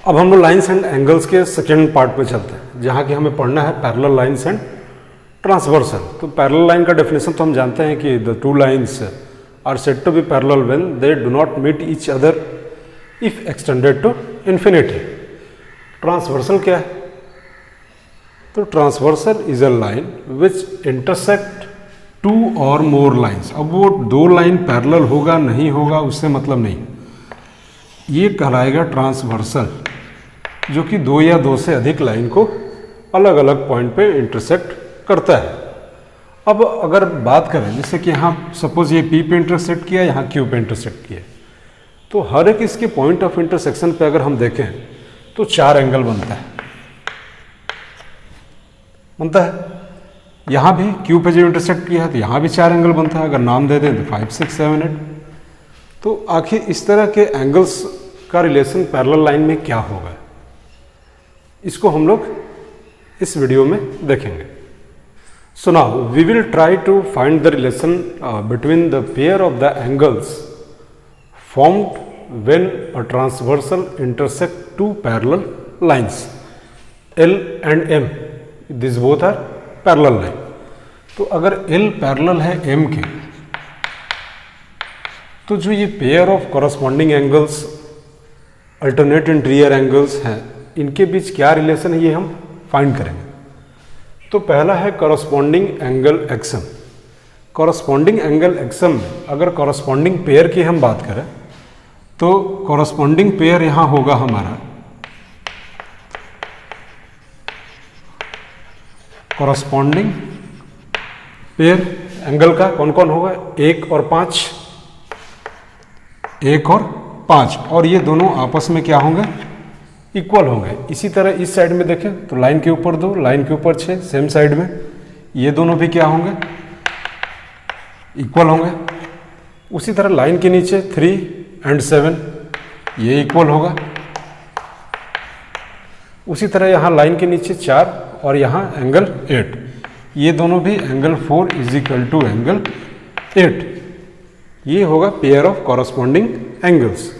अब हम लोग लाइन्स एंड एंगल्स के सेकेंड पार्ट पे चलते हैं, जहाँ की हमें पढ़ना है पैरेलल लाइन्स एंड ट्रांसवर्सल। तो पैरेलल लाइन का डेफिनेशन तो हम जानते हैं कि the two lines are said to be parallel when they do not meet each other if extended to infinity. Transversal क्या है? तो transversal is a line which intersect two और मोर लाइन्स। अब वो दो लाइन पैरेलल होगा नहीं होगा उससे मतलब नहीं, ये कहलाएगा ट्रांसवर्सल, जो कि दो या दो से अधिक लाइन को अलग अलग पॉइंट पे इंटरसेक्ट करता है। अब अगर बात करें जैसे कि यहाँ सपोज ये P पे इंटरसेक्ट किया, यहाँ Q पे इंटरसेक्ट किया, तो हर एक इसके पॉइंट ऑफ इंटरसेक्शन पे अगर हम देखें तो 4 एंगल बनता है। यहाँ भी Q पे जो इंटरसेक्ट किया है तो यहाँ भी 4 एंगल बनता है। अगर नाम दे दें तो 5, 6, 7, 8। तो आखिर इस तरह के एंगल्स का रिलेशन पैरेलल लाइन में क्या होगा, इसको हम लोग इस वीडियो में देखेंगे। So now we will try to find the relation between the pair of the angles formed when a transversal intersect two parallel lines L and M. These both are parallel line. तो अगर L parallel है M के, तो जो ये pair of corresponding angles alternate interior angles हैं, इनके बीच क्या रिलेशन है ये हम फाइंड करेंगे। तो पहला है कॉरस्पॉन्डिंग एंगल एक्सम। कॉरस्पॉन्डिंग एंगल एक्सम में अगर कॉरस्पॉन्डिंग पेयर की हम बात करें तो कॉरस्पॉन्डिंग पेयर यहां होगा हमारा कॉरस्पॉन्डिंग पेयर एंगल का कौन कौन होगा, 1 और 5, 1 और 5, और ये दोनों आपस में क्या होंगे, इक्वल होंगे। इसी तरह इस साइड में देखें तो लाइन के ऊपर 2, लाइन के ऊपर 6, सेम साइड में ये दोनों भी क्या होंगे, इक्वल होंगे। उसी तरह लाइन के नीचे 3 एंड 7 ये इक्वल होगा। उसी तरह यहाँ लाइन के नीचे 4 और यहाँ एंगल 8, ये दोनों भी angle 4 is equal to angle 8। ये होगा पेयर ऑफ कॉरस्पॉन्डिंग एंगल्स।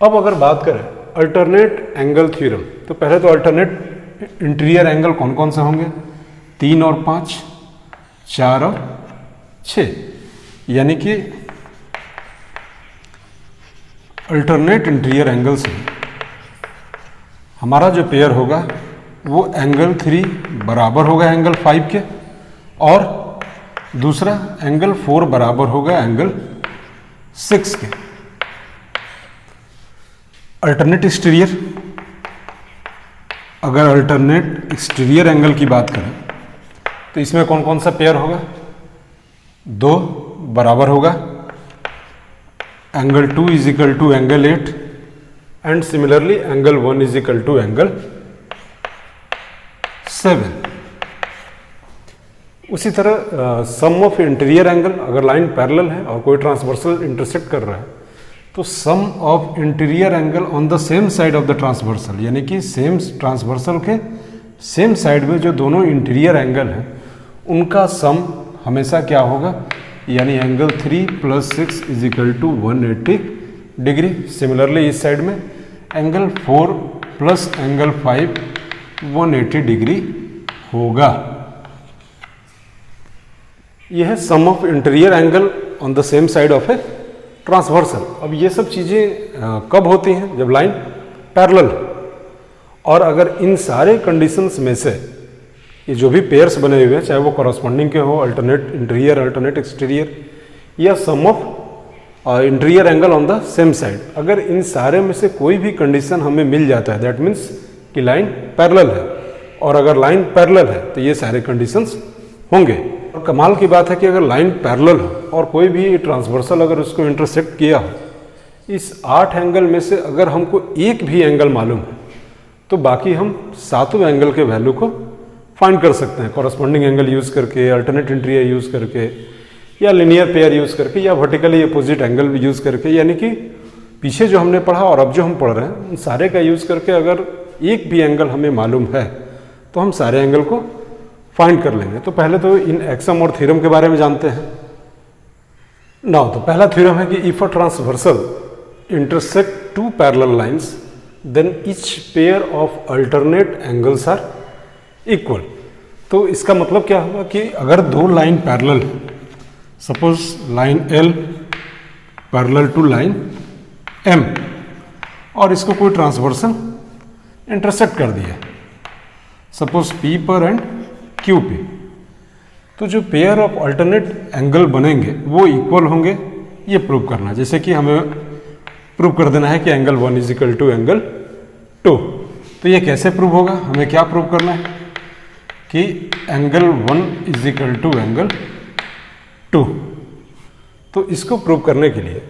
अब अगर बात करें अल्टरनेट एंगल थ्योरम, तो पहले तो अल्टरनेट इंटीरियर एंगल कौन कौन से होंगे, 3 और 5, 4 और 6, यानी कि अल्टरनेट इंटीरियर एंगल से हमारा जो पेयर होगा वो एंगल 3 बराबर होगा एंगल 5 के, और दूसरा एंगल 4 बराबर होगा एंगल 6 के। अल्टरनेट एक्सटीरियर, अगर अल्टरनेट एक्सटीरियर एंगल की बात करें तो इसमें कौन कौन सा पेयर होगा, 2 बराबर होगा angle 2 is equal to angle 8, and similarly angle 1 is equal to angle 7। उसी तरह सम ऑफ इंटीरियर एंगल, अगर लाइन पैरेलल है और कोई ट्रांसवर्सल इंटरसेक्ट कर रहा है तो sum of interior angle on the same side of the transversal, यानी कि सेम ट्रांसवर्सल के सेम साइड में जो दोनों इंटीरियर एंगल हैं उनका सम हमेशा क्या होगा, यानी angle 3 + 6 is equal to 180 degree. Similarly इस साइड में एंगल 4 प्लस एंगल 5 180 डिग्री होगा। यह है sum of interior angle on the same side of a transversal. अब ये सब चीज़ें कब होती हैं, जब लाइन पैरेलल है। और अगर इन सारे कंडीशंस में से ये जो भी पेयर्स बने हुए हैं, चाहे वो कॉरस्पॉन्डिंग के हो, अल्टरनेट इंटीरियर, अल्टरनेट एक्सटीरियर, या sum of interior angle on the same side, अगर इन सारे में से कोई भी कंडीशन हमें मिल जाता है दैट मीन्स कि लाइन पैरेलल है। और अगर लाइन पैरेलल है तो ये सारे कंडीशंस होंगे। और कमाल की बात है कि अगर लाइन पैरेलल हो और कोई भी ट्रांसवर्सल अगर उसको इंटरसेक्ट किया हो, इस 8 एंगल में से अगर हमको एक भी एंगल मालूम है तो बाकी हम 7 एंगल के वैल्यू को फाइंड कर सकते हैं, कॉरस्पॉन्डिंग एंगल यूज़ करके, अल्टरनेट इंटीरियर यूज़ करके, या लिनियर पेयर यूज़ करके, या वर्टिकली अपोजिट एंगल भी यूज़ करके। यानी कि पीछे जो हमने पढ़ा और अब जो हम पढ़ रहे हैं उन सारे का यूज़ करके अगर एक भी एंगल हमें मालूम है तो हम सारे एंगल को फाइंड कर लेंगे। तो पहले तो इन एक्सम और थ्योरम के बारे में जानते हैं। नाउ तो पहला थ्योरम है कि if a transversal intersect two parallel lines then each pair of alternate angles are equal. तो इसका मतलब क्या होगा कि अगर दो line parallel, suppose line L parallel to line M, और इसको कोई ट्रांसवर्सल इंटरसेक्ट कर दिया, सपोज P पर एंड Q पे, तो जो पेयर ऑफ अल्टरनेट एंगल बनेंगे वो इक्वल होंगे, ये प्रूव करना। जैसे कि हमें प्रूव कर देना है कि angle 1 is equal to angle 2, तो ये कैसे प्रूव होगा? हमें क्या प्रूव करना है कि angle 1 is equal to angle 2। तो इसको प्रूव करने के लिए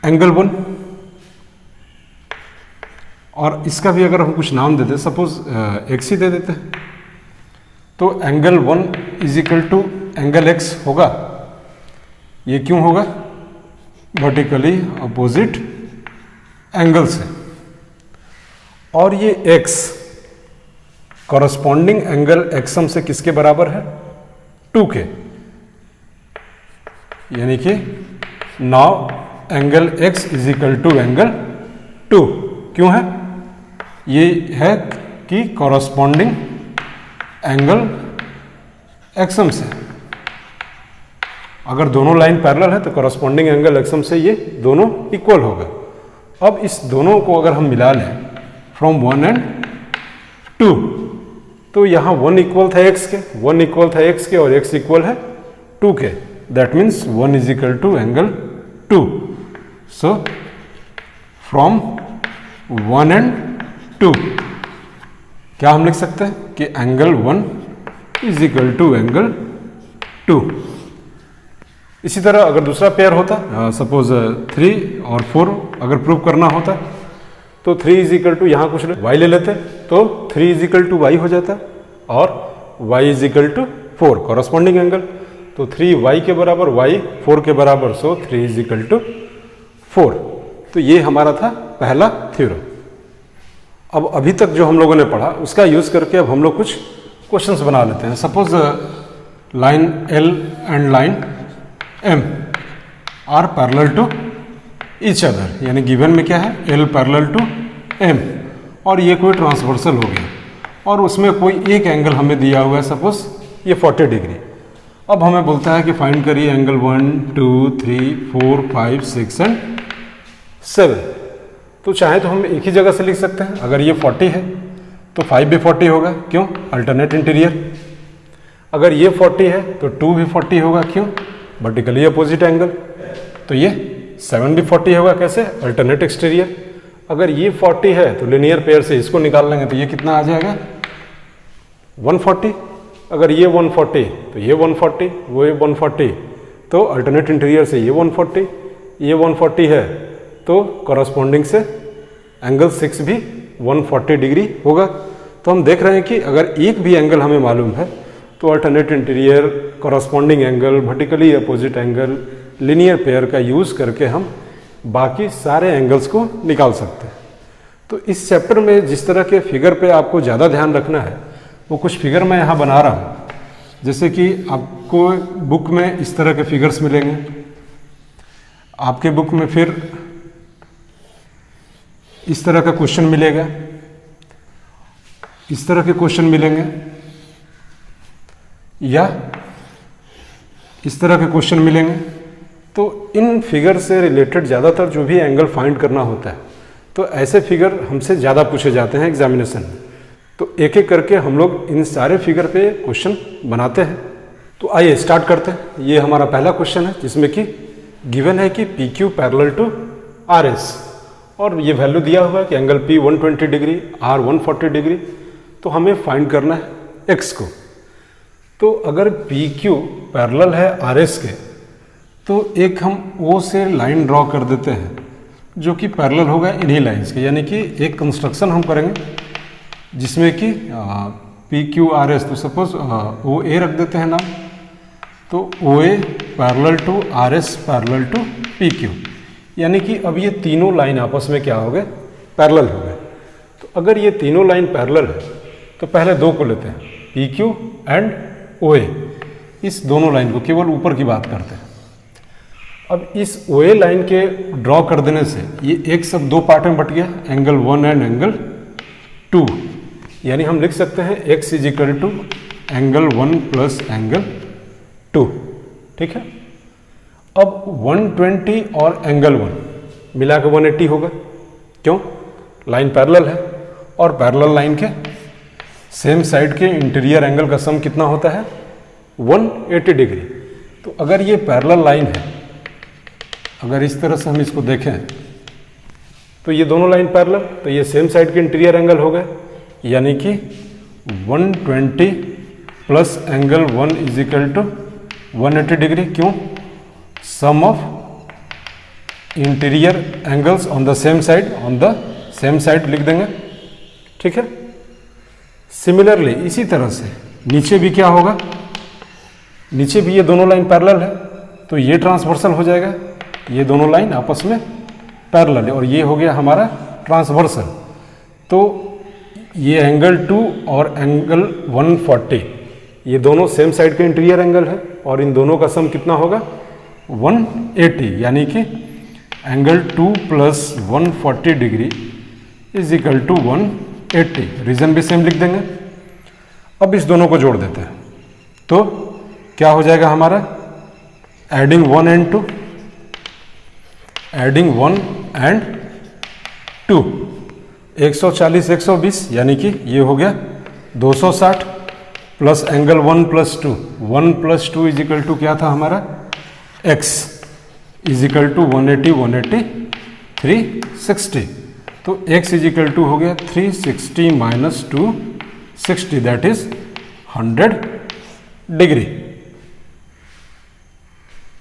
एंगल 1 और इसका भी अगर हम कुछ नाम देते, सपोज x ही दे देते हैं, तो angle 1 is equal to angle x होगा। ये क्यों होगा? वर्टिकली अपोजिट एंगल से, और ये x कॉरस्पॉन्डिंग एंगल एक्सम से किसके बराबर है? 2 के, यानी कि now angle x is equal to angle 2। क्यों है? ये है कि कॉरस्पॉन्डिंग एंगल एक्सम से, अगर दोनों लाइन पैरेलल है तो कॉरस्पॉन्डिंग एंगल एक्सम से ये दोनों इक्वल होगा। अब इस दोनों को अगर हम मिला लें फ्रॉम 1 एंड 2, तो यहाँ 1 इक्वल था x के, 1 इक्वल था x के और x इक्वल है 2 के, that means 1 is equal to angle 2। So from 1 and 2 क्या हम लिख सकते हैं कि angle 1 is equal to angle 2। इसी तरह अगर दूसरा पेयर होता, सपोज 3 और 4 अगर प्रूव करना होता, तो 3 इज इक्वल टू, यहाँ कुछ y ले लेते तो 3 इज इक्वल टू y हो जाता, और y is equal to 4 corresponding angle, तो 3y के बराबर y 4 के बराबर, सो 3 इज इक्वल टू 4। तो ये हमारा था पहला थ्योरम। अब अभी तक जो हम लोगों ने पढ़ा उसका यूज करके अब हम लोग कुछ क्वेश्चंस बना लेते हैं। Suppose line L and line M are parallel to each other, यानी गिवन में क्या है? L पैरेलल टू M, और ये कोई ट्रांसवर्सल हो गया, और उसमें कोई एक एंगल हमें दिया हुआ है, सपोज ये 40 डिग्री। अब हमें बोलता है कि फाइंड करिए एंगल 1, 2, 3, 4, 5, 6 एंड 7। तो चाहे तो हम एक ही जगह से लिख सकते हैं, अगर ये 40 है तो 5 भी 40 होगा, क्यों? Alternate interior. अगर ये 40 है तो 2 भी 40 होगा, क्यों? Vertically opposite angle. तो ये 7 भी 40 होगा, कैसे? Alternate exterior. अगर ये 40 है तो लिनियर पेयर से इसको निकाल लेंगे, तो ये कितना आ जाएगा? 140। अगर ये 140 तो ये 140, वो ये 140, तो अल्टरनेट इंटीरियर से ये 140, ये 140 है, तो कॉरस्पॉन्डिंग से एंगल 6 भी 140 डिग्री होगा। तो हम देख रहे हैं कि अगर एक भी एंगल हमें मालूम है तो alternate interior, corresponding angle, vertically opposite angle, linear pair का यूज़ करके हम बाकी सारे एंगल्स को निकाल सकते हैं। तो इस चैप्टर में जिस तरह के फिगर पे आपको ज़्यादा ध्यान रखना है, वो कुछ फिगर मैं यहाँ बना रहा हूँ। जैसे कि आपको बुक में इस तरह के फिगर्स मिलेंगे, आपके बुक में फिर इस तरह का क्वेश्चन मिलेगा, इस तरह के क्वेश्चन मिलेंगे, या इस तरह के क्वेश्चन मिलेंगे। तो इन फिगर से रिलेटेड ज़्यादातर जो भी एंगल फाइंड करना होता है, तो ऐसे फिगर हमसे ज़्यादा पूछे जाते हैं एग्जामिनेशन में। तो एक एक करके हम लोग इन सारे फिगर पे क्वेश्चन बनाते हैं। तो आइए स्टार्ट करते हैं। ये हमारा पहला क्वेश्चन है जिसमें कि गिवन है कि P Q parallel to R S, और ये वैल्यू दिया हुआ है कि angle P 120 degree, R 140 degree. तो हमें फाइंड करना है एक्स को। तो अगर पी क्यू पैरेलल है आर एस के, तो एक हम ओ से लाइन ड्रॉ कर देते हैं जो कि पैरेलल होगा इन्हीं लाइंस के, यानी कि एक कंस्ट्रक्शन हम करेंगे जिसमें कि पी क्यू आर एस, तो सपोज ओ ए रख देते हैं नाम। तो O A parallel to R S parallel to P Q, यानी कि अब ये तीनों लाइन आपस में क्या हो गए? पैरेलल हो गए। तो अगर ये तीनों लाइन पैरेलल है तो पहले दो को लेते हैं, पी क्यू एंड ओ ए, इस दोनों लाइन को, केवल ऊपर की बात करते हैं। अब इस ओ ए लाइन के ड्रॉ कर देने से ये एक सब दो पार्ट में बट गया, एंगल 1 एंड एंगल 2, यानी हम लिख सकते हैं x is equal to angle 1 plus angle 2। ठीक है, अब 120 और एंगल 1 मिला के 180 होगा। क्यों? लाइन पैरेलल है और पैरेलल लाइन के सेम साइड के इंटीरियर एंगल का सम कितना होता है? 180 डिग्री। तो अगर ये पैरेलल लाइन है, अगर इस तरह से हम इसको देखें तो ये दोनों लाइन पैरेलल, तो ये सेम साइड के इंटीरियर एंगल हो गए, यानी कि 120 plus angle 1 is equal to 180 degree. क्यों? Sum of interior angles on the same side लिख देंगे। ठीक है, सिमिलरली इसी तरह से नीचे भी क्या होगा, नीचे भी ये दोनों लाइन पैरेलल है तो ये ट्रांसवर्सल हो जाएगा, ये दोनों लाइन आपस में पैरेलल है और ये हो गया हमारा ट्रांसवर्सल। तो ये एंगल 2 और एंगल 140 ये दोनों सेम साइड के इंटीरियर एंगल है और इन दोनों का सम कितना होगा? 180, यानी कि angle 2 plus 140 degree is equal to 180। Reason भी सेम लिख देंगे। अब इस दोनों को जोड़ देते हैं तो क्या हो जाएगा हमारा? एडिंग 1 एंड 2, एडिंग 1 एंड 2, 140 120, यानी कि ये हो गया 260 plus angle 1 plus 2, 1 plus 2 is equal to क्या था हमारा? x is equal to 180 180 360। तो x इज इक्वल टू हो गया 360 माइनस 260, दैट इज 100 डिग्री।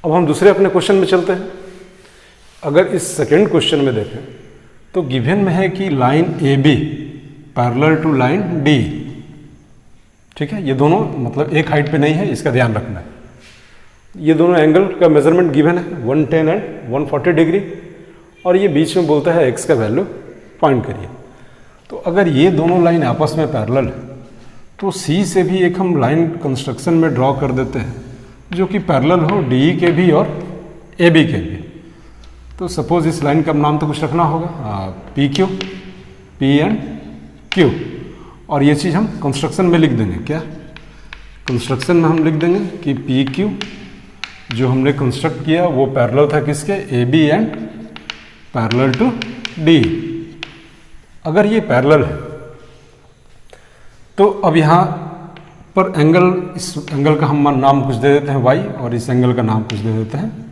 अब हम दूसरे अपने क्वेश्चन में चलते हैं। अगर इस सेकेंड क्वेश्चन में देखें तो गिवन में है कि line A B parallel to line D. ठीक है, ये दोनों मतलब एक हाइट पे नहीं है, इसका ध्यान रखना है। ये दोनों एंगल का मेजरमेंट गिवन है 110 एंड 140 डिग्री और ये बीच में बोलता है x का वैल्यू पॉइंट करिए। तो अगर ये दोनों लाइन आपस में पैरेलल है तो C से भी एक हम लाइन कंस्ट्रक्शन में ड्रॉ कर देते हैं जो कि पैरेलल हो DE के भी और AB के भी। तो सपोज इस लाइन का नाम तो कुछ रखना होगा PQ, P एंड Q, और ये चीज़ हम कंस्ट्रक्शन में लिख देंगे। क्या कंस्ट्रक्शन में हम लिख देंगे कि PQ जो हमने कंस्ट्रक्ट किया वो पैरेलल था किसके? AB and parallel to DE। अगर ये पैरेलल है तो अब यहाँ पर एंगल, इस एंगल का हम नाम कुछ दे देते हैं y और इस एंगल का नाम कुछ दे देते हैं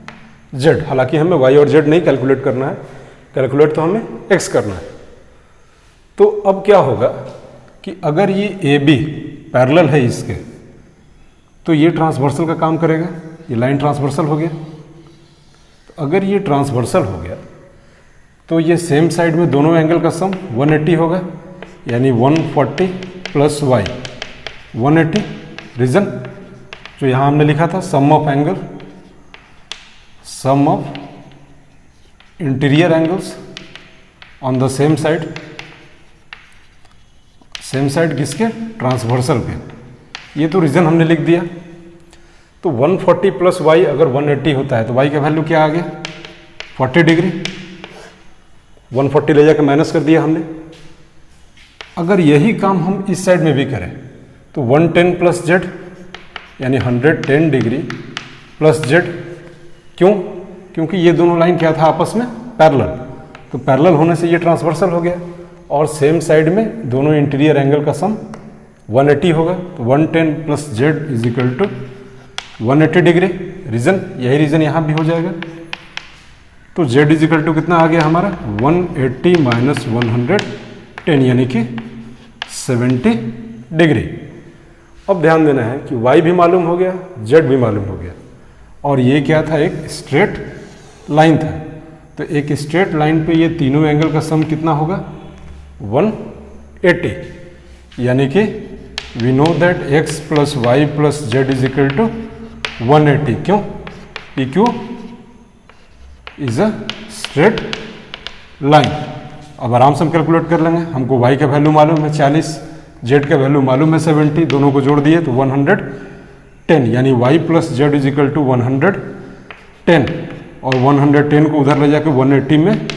z। हालांकि हमें y और z नहीं कैलकुलेट करना है, कैलकुलेट तो हमें x करना है। तो अब क्या होगा कि अगर ये AB पैरेलल है इसके तो ये ट्रांसवर्सल का काम करेगा, ये लाइन ट्रांसवर्सल हो गया। तो अगर ये ट्रांसवर्सल हो गया तो ये सेम साइड में दोनों एंगल का सम 180 होगा, यानी 140 प्लस y 180। रीजन जो यहाँ हमने लिखा था sum of angle, sum of interior angles on the same side, same side किसके? ट्रांसवर्सल के। ये तो रीजन हमने लिख दिया। तो 140 प्लस y अगर 180 होता है तो y का वैल्यू क्या आ गया? 40 डिग्री। 140 ले जाकर माइनस कर दिया हमने। अगर यही काम हम इस साइड में भी करें तो 110 प्लस z यानी 110 डिग्री प्लस z। क्यों? क्योंकि ये दोनों लाइन क्या था आपस में? पैरेलल। तो पैरेलल होने से ये ट्रांसवर्सल हो गया और सेम साइड में दोनों इंटीरियर एंगल का सम 180 होगा। तो 110 plus z is equal to 180 degree. Reason, यही रीजन यहाँ भी हो जाएगा। तो z इज इक्वल टू कितना आ गया हमारा? 180 माइनस 110 यानी कि 70 डिग्री। अब ध्यान देना है कि y भी मालूम हो गया, z भी मालूम हो गया और ये क्या था? एक स्ट्रेट लाइन था। तो एक स्ट्रेट लाइन पे ये तीनों एंगल का सम कितना होगा? 180, यानी कि we know that x plus y plus z is equal to 180। क्यों? PQ is a straight line. अब आराम से हम कैलकुलेट कर लेंगे। हमको y का वैल्यू मालूम है 40, z का वैल्यू मालूम है 70, दोनों को जोड़ दिए तो 110, यानी y plus z is equal to 110। और 110 को उधर ले जाकर 180 में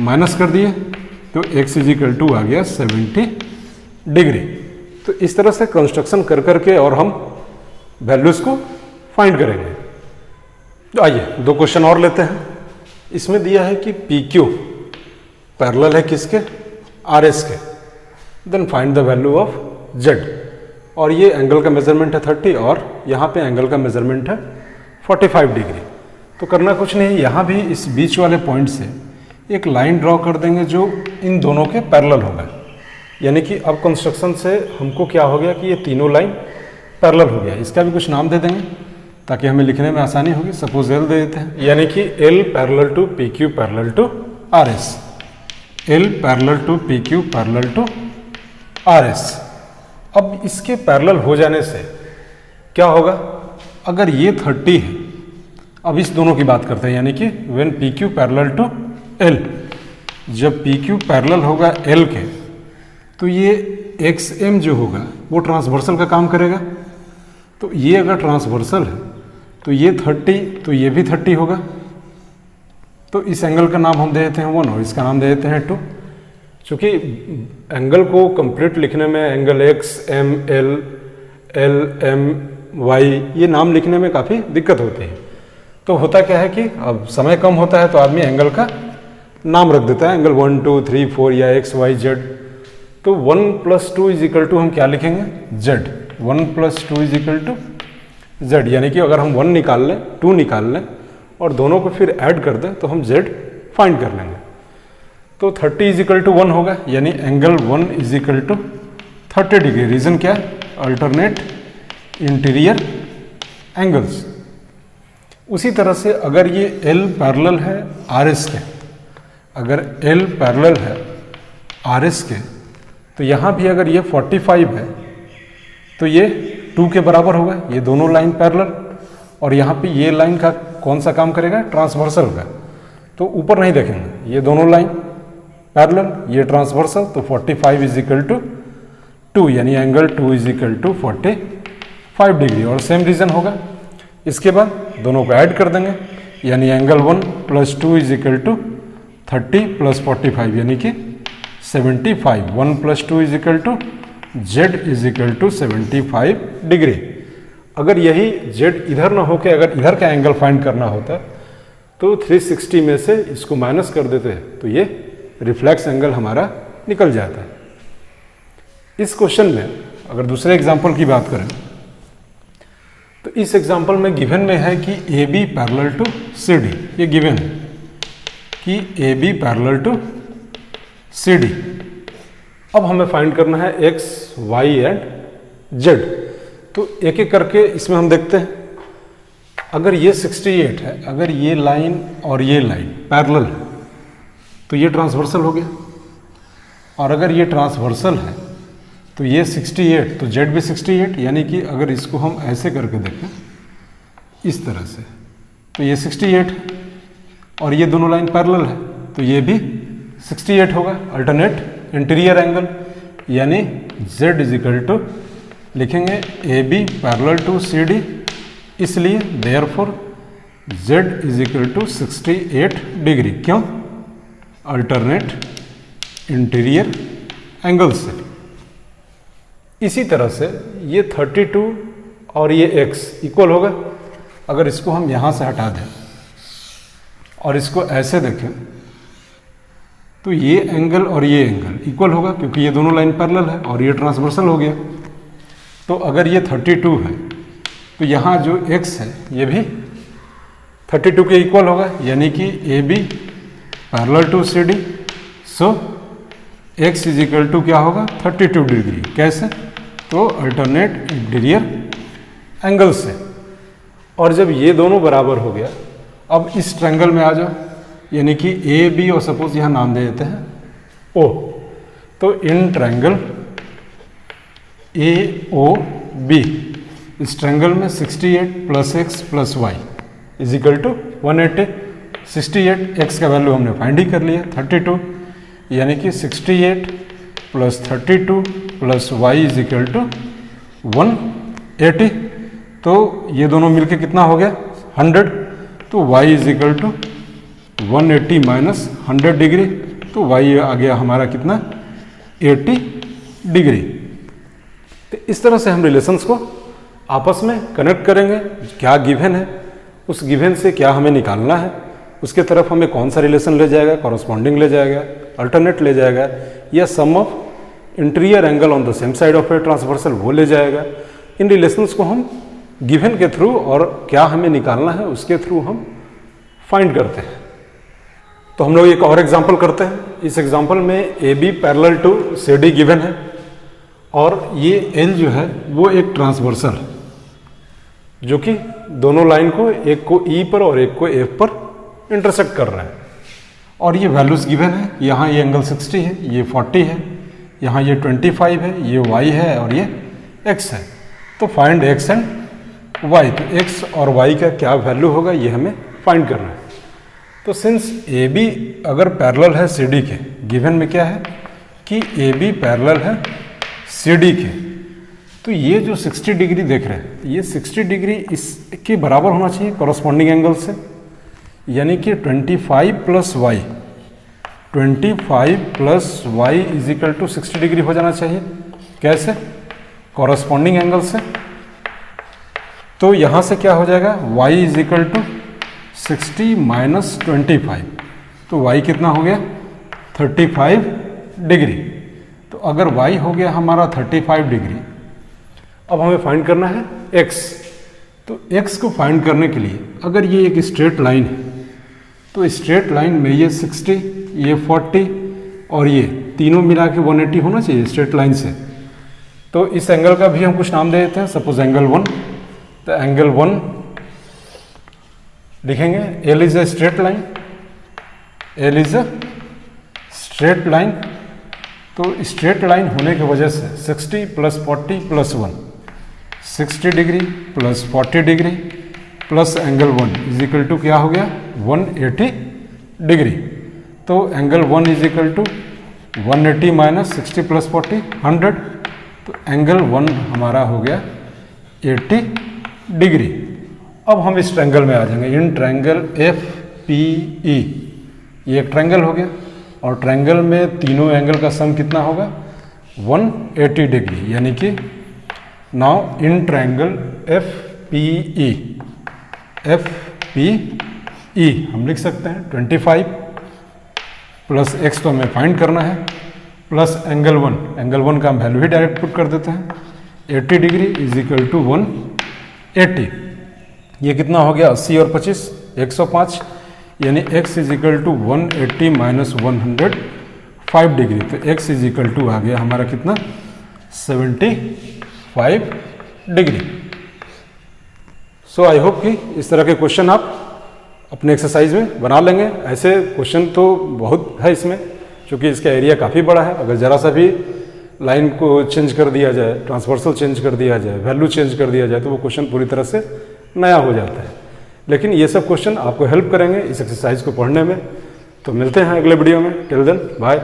माइनस कर दिए, तो x इजिकल टू आ गया 70 डिग्री। तो इस तरह से कंस्ट्रक्शन कर करके और हम वैल्यूज़ को फाइंड करेंगे। तो आइए 2 क्वेश्चन और लेते हैं। इसमें दिया है कि PQ पैरेलल है किसके, RS के, then find the value of Z। और ये एंगल का मेजरमेंट है 30 और यहाँ पे एंगल का मेजरमेंट है 45 डिग्री। तो करना कुछ नहीं है, यहाँ भी इस बीच वाले पॉइंट से एक लाइन ड्रॉ कर देंगे जो इन दोनों के पैरेलल होगा। यानी कि अब कंस्ट्रक्शन से हमको क्या हो गया कि ये तीनों लाइन पैरेलल हो गया। इसका भी कुछ नाम दे देंगे ताकि हमें लिखने में आसानी होगी। सपोज L दे देते हैं, यानी कि L parallel to PQ parallel to RS, L parallel to PQ parallel to RS। अब इसके पैरेलल हो जाने से क्या होगा, अगर ये 30 है, अब इस दोनों की बात करते हैं, यानी कि when PQ parallel to L, जब PQ पैरेलल होगा L के, तो ये XM जो होगा वो ट्रांसवर्सल का काम करेगा। तो ये अगर ट्रांसवर्सल है तो ये 30, तो ये भी 30 होगा। तो इस एंगल का नाम हम दे देते हैं 1 और इसका नाम दे देते हैं 2। चूँकि एंगल को कंप्लीट लिखने में angle X, M, L, L, M, Y ये नाम लिखने में काफ़ी दिक्कत होती है। तो होता क्या है कि अब समय कम होता है तो आदमी एंगल का नाम रख देता है, एंगल 1, 2, 3, 4 या X, Y, Z। तो 1 + 2 इजिकल टू हम क्या लिखेंगे, Z। 1 + 2 इजिकल टू Z, यानी कि अगर हम 1 निकाल लें, 2 निकाल लें और दोनों को फिर ऐड कर दें तो हम Z फाइंड कर लेंगे। तो 30 इजिकल टू 1 होगा, यानी एंगल 1 इजिकल टू 30 डिग्री। रीज़न क्या है, अल्टरनेट इंटीरियर एंगल्स। उसी तरह से अगर ये L पैरेलल है RS के, अगर L पैरेलल है RS के, तो यहाँ भी अगर ये 45 है तो ये 2 के बराबर होगा, ये दोनों लाइन पैरेलल। और यहाँ पे ये लाइन का कौन सा काम करेगा, ट्रांसवर्सल का। तो ऊपर नहीं देखेंगे, ये दोनों लाइन पैरेलल, ये ट्रांसवर्सल, तो 45 इजिकल टू 2, यानी एंगल 2 इजिकल टू 45 डिग्री। और सेम रीज़न होगा, इसके बाद दोनों को ऐड कर देंगे, यानी एंगल 1 + 2 इजिकल टू 30 + 45, यानी कि 75। 1 + 2 is equal to Z is equal to 75 degree. अगर यही Z इधर ना होके अगर इधर का एंगल फाइंड करना होता तो 360 में से इसको माइनस कर देते तो ये रिफ्लेक्स एंगल हमारा निकल जाता है। इस क्वेश्चन में अगर दूसरे एग्जाम्पल की बात करें तो इस एग्जाम्पल में गिवन में है कि AB पैरेलल टू CD। ये गिवन है कि AB पैरेलल टू CD। अब हमें फाइंड करना है X, Y एंड Z। तो एक एक करके इसमें हम देखते हैं। अगर ये 68 है, अगर ये लाइन और ये लाइन पैरेलल है तो ये ट्रांसवर्सल हो गया। और अगर ये ट्रांसवर्सल है तो ये 68, तो Z भी 68, यानी कि अगर इसको हम ऐसे करके देखें इस तरह से, तो ये 68 है और ये दोनों लाइन पैरेलल है तो ये भी 68 होगा, अल्टरनेट इंटीरियर एंगल। यानी Z इजिकल टू लिखेंगे AB पैरेलल टू CD, इसलिए therefore Z is equal to 68 degree. क्यों, अल्टरनेट इंटीरियर एंगल से। इसी तरह से ये 32 और ये X इक्वल होगा। अगर इसको हम यहाँ से हटा दें और इसको ऐसे देखें तो ये एंगल और ये एंगल इक्वल होगा, क्योंकि ये दोनों लाइन पैरेलल है और ये ट्रांसवर्सल हो गया। तो अगर ये 32 है तो यहाँ जो X है ये भी 32 के इक्वल होगा, यानी कि AB parallel to CD। So X is equal to क्या होगा, 32 डिग्री। कैसे, तो अल्टरनेट इंटीरियर एंगल से। और जब ये दोनों बराबर हो गया, अब इस ट्रायंगल में आ जाओ, यानी कि AB और सपोज यहाँ नाम दे देते हैं O। तो इन ट्रायंगल AOB, इस ट्रायंगल में 68 + X + Y is equal to 180। 68 X का वैल्यू हमने फाइंड ही कर लिया 32, यानी कि 68 + 32 + Y इजिकल टू 180। तो ये दोनों मिलके कितना हो गया, 100। तो y is equal to 180 minus 100 degree, तो y आ गया हमारा कितना 80 डिग्री। तो इस तरह से हम रिलेशंस को आपस में कनेक्ट करेंगे। क्या गिवन है, उस गिवन से क्या हमें निकालना है, उसके तरफ हमें कौन सा रिलेशन ले जाएगा, कॉरस्पॉन्डिंग ले जाएगा, अल्टरनेट ले जाएगा, या sum of interior angle on the same side of a transversal वो ले जाएगा। इन रिलेशंस को हम गिवन के थ्रू और क्या हमें निकालना है उसके थ्रू हम फाइंड करते हैं। तो हम लोग एक और एग्जांपल करते हैं। इस एग्जांपल में A B parallel to C D given है और ये एल जो है वो एक ट्रांसवर्सल जो कि दोनों लाइन को, एक को ई पर और एक को एफ पर इंटरसेक्ट कर रहा है, और ये वैल्यूज गिवन है। यहाँ ये एंगल 60 है, ये 40 है, यहाँ ये 25 है, ये y है और ये x है। तो फाइंड x एंड y, तो x और y का क्या वैल्यू होगा ये हमें फाइंड करना है। तो सिंस ए बी अगर पैरेलल है सी डी के, गिवन में क्या है कि ए बी पैरेलल है सी डी के, तो ये जो 60 डिग्री देख रहे हैं ये 60 डिग्री इसके बराबर होना चाहिए कॉरस्पॉन्डिंग एंगल से, यानी कि 25 plus y, 25 plus y is equal to 60 degree हो जाना चाहिए। कैसे? कॉरस्पॉन्डिंग एंगल से। तो यहाँ से क्या हो जाएगा, y is equal to 60 minus 25, तो y कितना हो गया 35 डिग्री। तो अगर y हो गया हमारा 35 डिग्री, अब हमें फाइंड करना है x। तो x को फाइंड करने के लिए अगर ये एक स्ट्रेट लाइन है, तो स्ट्रेट लाइन में ये 60, ये 40 और ये तीनों मिला के 180 होना चाहिए स्ट्रेट लाइन से। तो इस एंगल का भी हम कुछ नाम दे देते हैं, सपोज एंगल 1। तो एंगल 1 लिखेंगे, L is a straight line, L is a straight line. तो स्ट्रेट लाइन होने की वजह से 60 plus 40 plus 1, 60 degree plus 40 degree plus angle 1 is equal to क्या हो गया 180 डिग्री। तो angle 1 is equal to 180 minus 60 plus 40 100। तो एंगल 1 हमारा हो गया 80 डिग्री। अब हम इस ट्रायंगल में आ जाएंगे, in triangle F P E, ये एक ट्रायंगल हो गया और ट्रायंगल में तीनों एंगल का सम कितना होगा 180 डिग्री, यानी कि now in triangle F P E, F P E हम लिख सकते हैं 25 प्लस एक्स तो हमें फाइंड करना है, प्लस एंगल 1, एंगल 1 का हम वैल्यू ही डायरेक्ट पुट कर देते हैं, 80 डिग्री इज इक्वल टू 180। ये कितना हो गया 80 और 25 105, यानी x is equal to 180 minus 105 degree. तो x इज इक्वल टू आ गया हमारा कितना 75 डिग्री। सो आई होप कि इस तरह के क्वेश्चन आप अपने एक्सरसाइज में बना लेंगे। ऐसे क्वेश्चन तो बहुत है इसमें, क्योंकि इसका एरिया काफ़ी बड़ा है। अगर ज़रा सा भी लाइन को चेंज कर दिया जाए, ट्रांसवर्सल चेंज कर दिया जाए, वैल्यू चेंज कर दिया जाए, तो वो क्वेश्चन पूरी तरह से नया हो जाता है। लेकिन ये सब क्वेश्चन आपको हेल्प करेंगे इस एक्सरसाइज को पढ़ने में। तो मिलते हैं अगले वीडियो में, टिल देन बाय।